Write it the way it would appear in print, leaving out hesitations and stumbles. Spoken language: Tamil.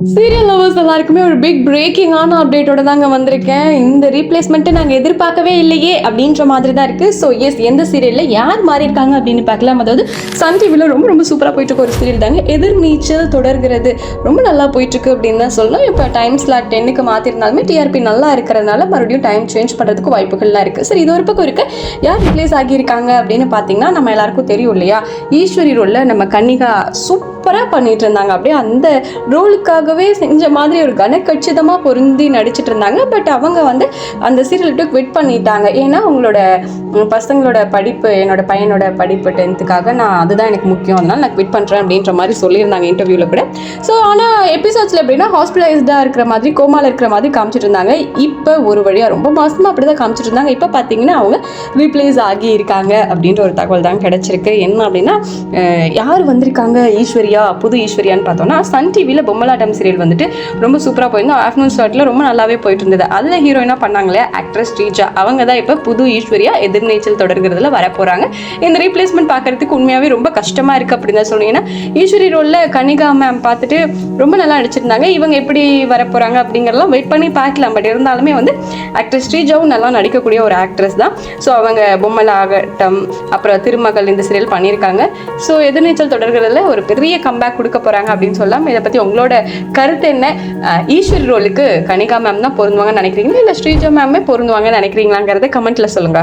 சீரியல் லவர்ஸ் எல்லாருக்குமே ஒரு பிக் பிரேக்கிங்கான அப்டேட்டோட தாங்க வந்திருக்கேன். இந்த ரீப்ளேஸ்மெண்ட்டை நாங்கள் எதிர்பார்க்கவே இல்லையே அப்படின்ற மாதிரி தான் இருக்குது. ஸோ எஸ், எந்த சீரியலில் யார் மாறி இருக்காங்க அப்படின்னு பார்க்கலாம். அதாவது சன் டிவியில் ரொம்ப ரொம்ப சூப்பராக போயிட்டுருக்கு ஒரு சீரியல் தாங்க எதிர்நீச்சல் தொடர்கிறது. ரொம்ப நல்லா போயிட்டுருக்கு அப்படின்னு தான் சொல்லலாம். இப்போ டைம் ஸ்லாட் 10க்கு மாற்றிருந்தாலுமே டிஆர்பி நல்லா இருக்கிறதுனால மறுபடியும் டைம் சேஞ்ச் பண்ணுறதுக்கு வாய்ப்புகள்லாம் இருக்குது. சரி, இது ஒரு பக்கம் இருக்கு. யார் ரிப்ளேஸ் ஆகியிருக்காங்க அப்படின்னு பார்த்தீங்கன்னா, நம்ம எல்லாருக்கும் தெரியும் இல்லையா, ஈஸ்வரி ரோலில் நம்ம கன்னிகா சூப்பராக பண்ணிட்டு இருந்தாங்க. அப்படியே அந்த ரோலுக்காக செஞ்ச மாதிரி ஒரு கனக்கச்சிதமா பொருந்தி நடிச்சிட்டு இருந்தாங்க. பட் அவங்க வந்து அந்த சீரியல் விட்டு குவிட் பண்ணிட்டாங்க. ஏன்னா உங்களோட பசங்களோட படிப்பு, என்னோட பையனோட படிப்பு 10th நான் அதுதான் எனக்கு முக்கியம், அதனால நான் குவிட் பண்றேன் அப்படின்ற மாதிரி சொல்லியிருந்தாங்க இன்டர்வியூல கூட. ஸோ ஆனால் எபிசோட்ஸ்ல எப்படின்னா ஹாஸ்பிட்டலைஸ்டாக இருக்கிற மாதிரி, கோமால இருக்கிற மாதிரி காமிச்சிட்டு இருந்தாங்க. இப்போ ஒரு வழியா ரொம்ப மாசமா அப்படிதான் காமிச்சிட்டு இருந்தாங்க. இப்போ பார்த்தீங்கன்னா அவங்க ரீப்ளேஸ் ஆகி இருக்காங்க அப்படின்ற ஒரு தகவல் தான் கிடைச்சிருக்கு. என்ன அப்படின்னா, யார் வந்திருக்காங்க ஈஸ்வரியா, புது ஈஸ்வரியான்னு பார்த்தோம்னா, சன் டிவியில் பொம்மலாட்டம் சீரியல் வந்துட்டு ரொம்ப சூப்பராக போயிருந்தோம். ஆஃப்டர்நூன் ஸ்லாட்டில் ரொம்ப நல்லாவே போயிட்டு இருந்தது. அதில் ஹீரோயினாக பண்ணாங்களே ஆக்ட்ரஸ் ஸ்ரீஜா, அவங்க தான் இப்போ புது ஈஸ்வரியா எதிர்நீச்சல் தொடர்கிறதுல வர போகிறாங்க. இந்த ரீப்ளேஸ்மெண்ட் பார்க்கறதுக்கு உண்மையாகவே ரொம்ப கஷ்டமாக இருக்குது அப்படின்னு தான் சொல்லுங்க. ஏன்னா ஈஸ்வரி ரோலில் கன்னிகா மேம் பார்த்துட்டு ரொம்ப நல்லா நடிச்சிருந்தாங்க. இவங்க எப்படி வர போகிறாங்க அப்படிங்கிறதெல்லாம் வெயிட் பண்ணி பார்க்கலாம். பட் இருந்தாலுமே வந்து ஆக்ட்ரஸ் ஸ்ரீஜாவும் நல்லா நடிக்கக்கூடிய ஒரு ஆக்ட்ரஸ் தான். ஸோ அவங்க பொம்மலாகட்டம், அப்புறம் திருமகள் இந்த சீரியல் பண்ணியிருக்காங்க. ஸோ எதிர்நீச்சல் தொடர்கிறதுல ஒரு பெரிய கம்பேக் கொடுக்க போகிறாங்க அப்படின்னு சொல்லலாம். இதை பற்றி உங்களோட கருத்து என்ன? ஈஸ்வரி ரோலுக்கு கனிகா மேம் தான் பொருந்துவாங்கன்னு நினைக்கிறீங்களா, இல்லை ஸ்ரீஜா மேமே பொருந்துவாங்கன்னு நினைக்கிறீங்களாங்கிறத கமெண்ட்ல சொல்லுங்க.